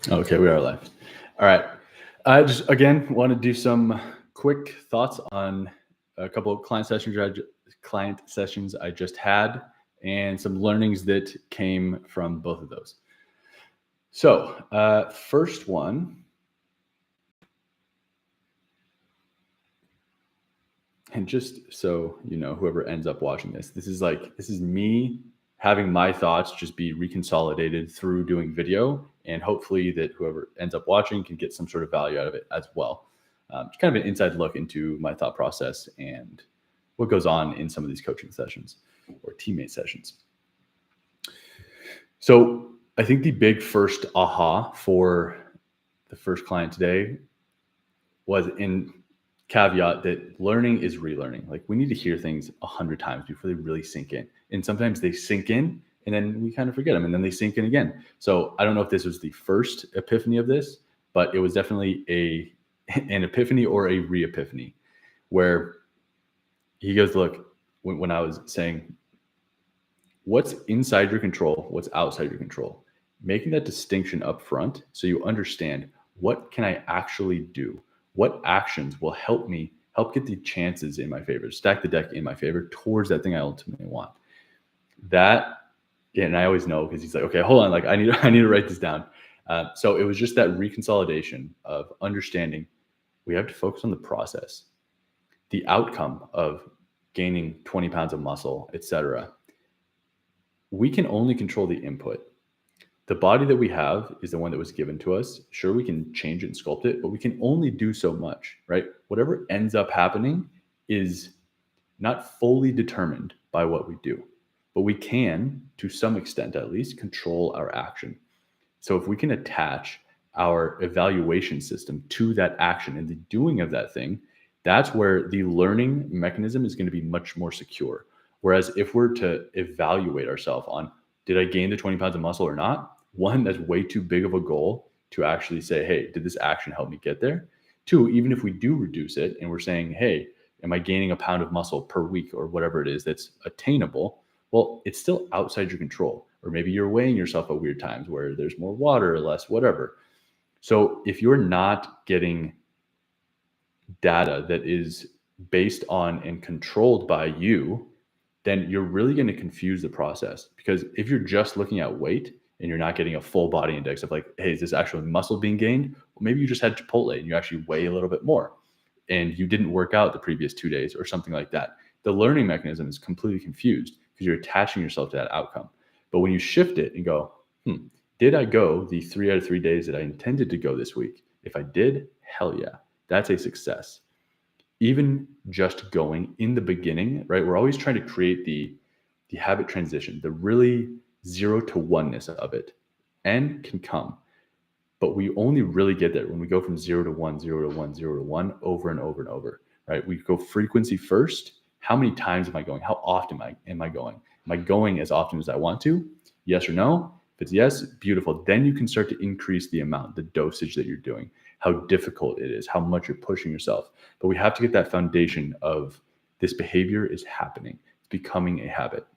Okay, we are live. All right. I just again want to do some quick thoughts on a couple of client sessions I just had, and some learnings that came from both of those. So, first one, and just so you know, whoever ends up watching this is me having my thoughts just be reconsolidated through doing video, and hopefully that whoever ends up watching can get some sort of value out of it as well. It's kind of an inside look into my thought process and what goes on in some of these coaching sessions or teammate sessions. So I think the big first aha for the first client today was in caveat that learning is relearning. Like, we need to hear things 100 times before they really sink in. And sometimes they sink in and then we kind of forget them and then they sink in again. So I don't know if this was the first epiphany of this, but it was definitely an epiphany or a re-epiphany, where he goes, look, when I was saying what's inside your control, what's outside your control, making that distinction up front so you understand, what can I actually do? What actions will help me help get the chances in my favor, stack the deck in my favor towards that thing I ultimately want? That, and I always know, because he's like, okay, hold on, like I need to write this down. So it was just that reconsolidation of understanding we have to focus on the process, the outcome of gaining 20 pounds of muscle, etc. We can only control the input. The body that we have is the one that was given to us. Sure, we can change it and sculpt it, but we can only do so much, right? Whatever ends up happening is not fully determined by what we do, but we can, to some extent at least, control our action. So if we can attach our evaluation system to that action and the doing of that thing, that's where the learning mechanism is going to be much more secure. Whereas if we're to evaluate ourselves on, did I gain the 20 pounds of muscle or not? One, that's way too big of a goal to actually say, hey, did this action help me get there? Two, even if we do reduce it and we're saying, hey, am I gaining a pound of muscle per week or whatever it is that's attainable? Well, it's still outside your control. Or maybe you're weighing yourself at weird times where there's more water or less, whatever. So if you're not getting data that is based on and controlled by you, then you're really going to confuse the process. Because if you're just looking at weight and you're not getting a full body index of like, hey, is this actual muscle being gained? Well, maybe you just had Chipotle and you actually weigh a little bit more and you didn't work out the previous 2 days or something like that. The learning mechanism is completely confused because you're attaching yourself to that outcome. But when you shift it and go, did I go the 3 out of 3 days that I intended to go this week? If I did, hell yeah, that's a success. Even just going in the beginning, right? We're always trying to create the habit transition, the really 0 to 1-ness of it. N can come, but we only really get there when we go from 0 to 1, 0 to 1, 0 to 1 over and over and over, right? We go frequency first. How many times am I going? How often am I going? Am I going as often as I want to? Yes or no? If it's yes, beautiful. Then you can start to increase the amount, the dosage that you're doing, how difficult it is, how much you're pushing yourself. But we have to get that foundation of this behavior is happening. It's becoming a habit,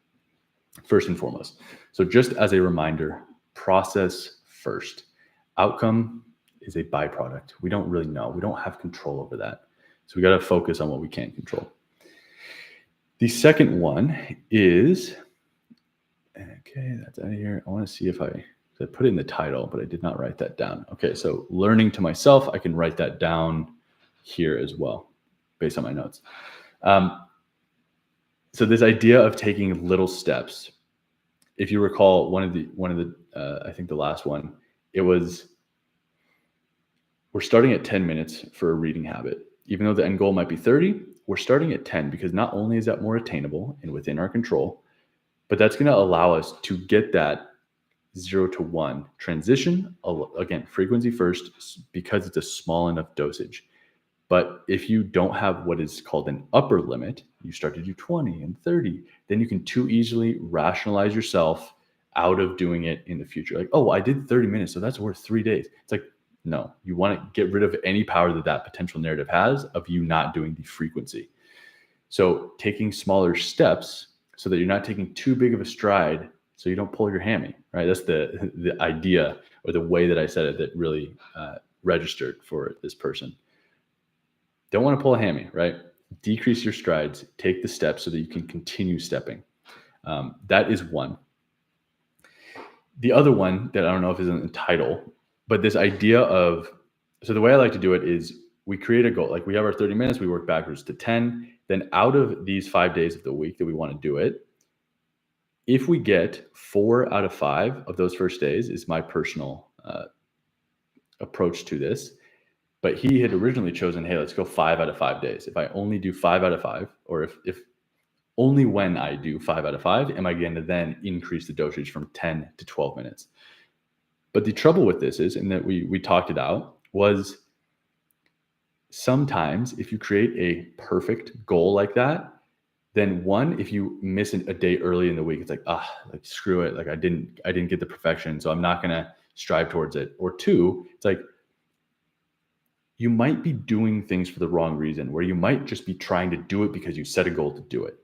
first and foremost. So just as a reminder, process first. Outcome is a byproduct. We don't really know. We don't have control over that. So we got to focus on what we can control. The second one is, okay, that's out of here. I want to see if I put it in the title, but I did not write that down. Okay, so learning to myself, I can write that down here as well, based on my notes. So this idea of taking little steps, if you recall one of the I think the last one, it was, we're starting at 10 minutes for a reading habit. Even though the end goal might be 30, we're starting at 10 because not only is that more attainable and within our control, but that's going to allow us to get that 0 to 1 transition. Again, frequency first, because it's a small enough dosage. But if you don't have what is called an upper limit, you start to do 20 and 30, then you can too easily rationalize yourself out of doing it in the future. Like, oh, I did 30 minutes, so that's worth 3 days. It's like, no, you want to get rid of any power that potential narrative has of you not doing the frequency. So taking smaller steps so that you're not taking too big of a stride so you don't pull your hammy, right? That's the idea or the way that I said it that really registered for this person. Don't want to pull a hammy, right? Decrease your strides, take the steps so that you can continue stepping. That is one. The other one that I don't know if is in the title, but this idea of, so the way I like to do it is we create a goal. Like we have our 30 minutes, we work backwards to 10. Then out of these 5 days of the week that we want to do it, if we get 4 out of 5 of those first days, is my personal approach to this. But he had originally chosen, hey, let's go 5 out of 5 days. If I only do 5 out of 5, or if only when I do 5 out of 5, am I going to then increase the dosage from 10 to 12 minutes? But the trouble with this is, and that we talked it out, was sometimes if you create a perfect goal like that, then one, if you miss a day early in the week, it's like, screw it. Like I didn't get the perfection, so I'm not going to strive towards it. Or two, it's like, you might be doing things for the wrong reason, where you might just be trying to do it because you set a goal to do it.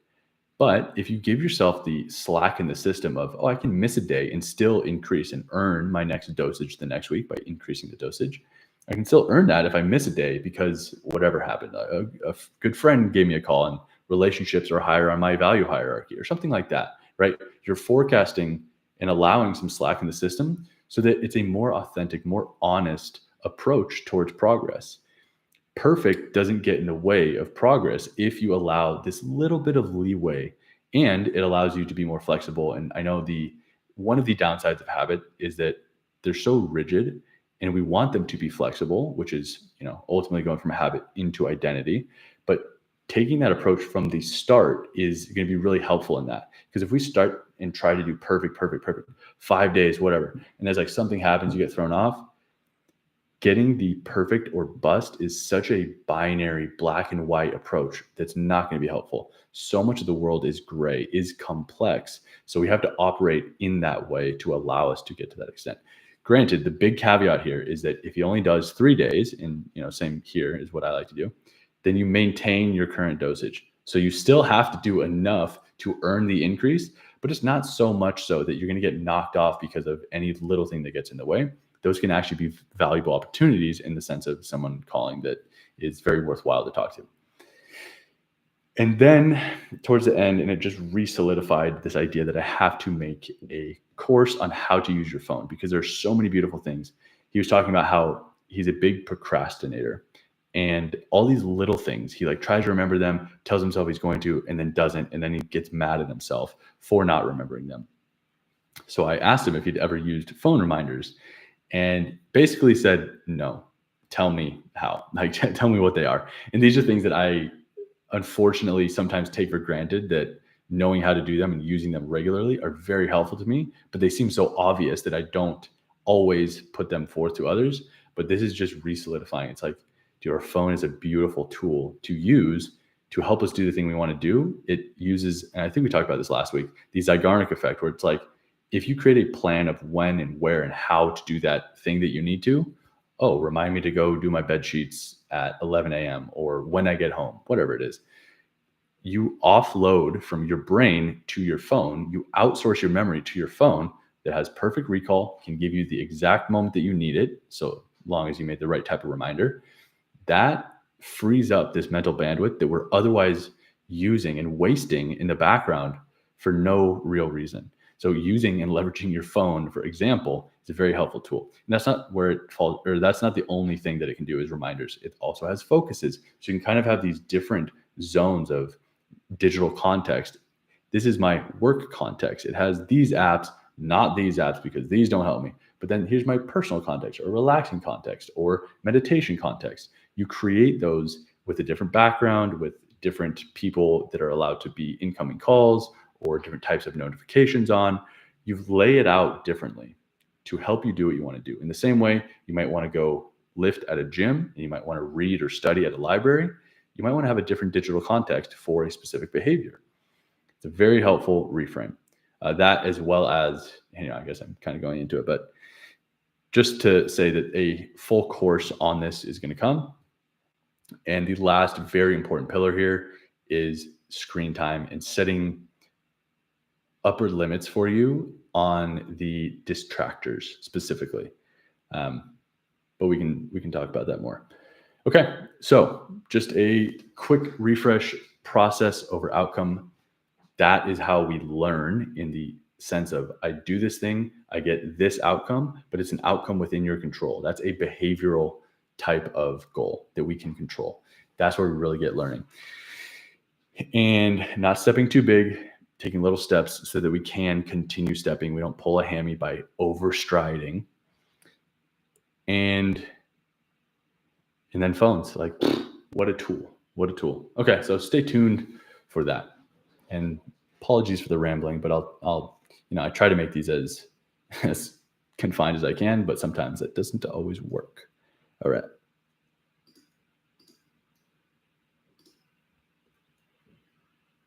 But if you give yourself the slack in the system of, I can miss a day and still increase and earn my next dosage the next week by increasing the dosage, I can still earn that if I miss a day because whatever happened. A good friend gave me a call and relationships are higher on my value hierarchy or something like that, right? You're forecasting and allowing some slack in the system so that it's a more authentic, more honest approach towards progress. Perfect doesn't get in the way of progress if you allow this little bit of leeway, and it allows you to be more flexible. And I know one of the downsides of habit is that they're so rigid, and we want them to be flexible, which is, ultimately going from a habit into identity. But taking that approach from the start is going to be really helpful in that. Because if we start and try to do perfect, 5 days, whatever, and there's like something happens, you get thrown off, getting the perfect or bust is such a binary black and white approach that's not going to be helpful. So much of the world is gray, is complex. So we have to operate in that way to allow us to get to that extent. Granted, the big caveat here is that if he only does 3 days, and same here is what I like to do, then you maintain your current dosage. So you still have to do enough to earn the increase, but it's not so much so that you're going to get knocked off because of any little thing that gets in the way. Those can actually be valuable opportunities in the sense of someone calling that is very worthwhile to talk to. And then towards the end, and it just re-solidified this idea that I have to make a course on how to use your phone because there's so many beautiful things. He was talking about how he's a big procrastinator and all these little things, he like tries to remember them, tells himself he's going to, and then doesn't. And then he gets mad at himself for not remembering them. So I asked him if he'd ever used phone reminders, and basically said, no, tell me how, like, tell me what they are. And these are things that I unfortunately sometimes take for granted, that knowing how to do them and using them regularly are very helpful to me, but they seem so obvious that I don't always put them forth to others. But this is just re-solidifying. It's like, your phone is a beautiful tool to use to help us do the thing we want to do. It uses, and I think we talked about this last week, the Zeigarnik effect, where it's like, if you create a plan of when and where and how to do that thing that you need to, remind me to go do my bed sheets at 11 a.m. or when I get home, whatever it is. You offload from your brain to your phone. You outsource your memory to your phone that has perfect recall, can give you the exact moment that you need it, so long as you made the right type of reminder. That frees up this mental bandwidth that we're otherwise using and wasting in the background for no real reason. So using and leveraging your phone, for example, is a very helpful tool. And that's not where it falls, or that's not the only thing that it can do is reminders. It also has focuses. So you can kind of have these different zones of digital context. This is my work context. It has these apps, not these apps, because these don't help me. But then here's my personal context, or relaxing context, or meditation context. You create those with a different background, with different people that are allowed to be incoming calls, or different types of notifications on. You lay it out differently to help you do what you want to do. In the same way, you might want to go lift at a gym, and you might want to read or study at a library. You might want to have a different digital context for a specific behavior. It's a very helpful reframe. That, as well as, I guess I'm kind of going into it, but just to say that a full course on this is going to come. And the last very important pillar here is screen time and setting upper limits for you on the distractors specifically. But we can talk about that more. Okay, so just a quick refresh: process over outcome. That is how we learn, in the sense of, I do this thing, I get this outcome, but it's an outcome within your control. That's a behavioral type of goal that we can control. That's where we really get learning. And not stepping too big, taking little steps so that we can continue stepping. We don't pull a hammy by overstriding. And then phones, like, what a tool. What a tool. Okay, so stay tuned for that. And apologies for the rambling, but I'll I try to make these as confined as I can, but sometimes it doesn't always work. All right.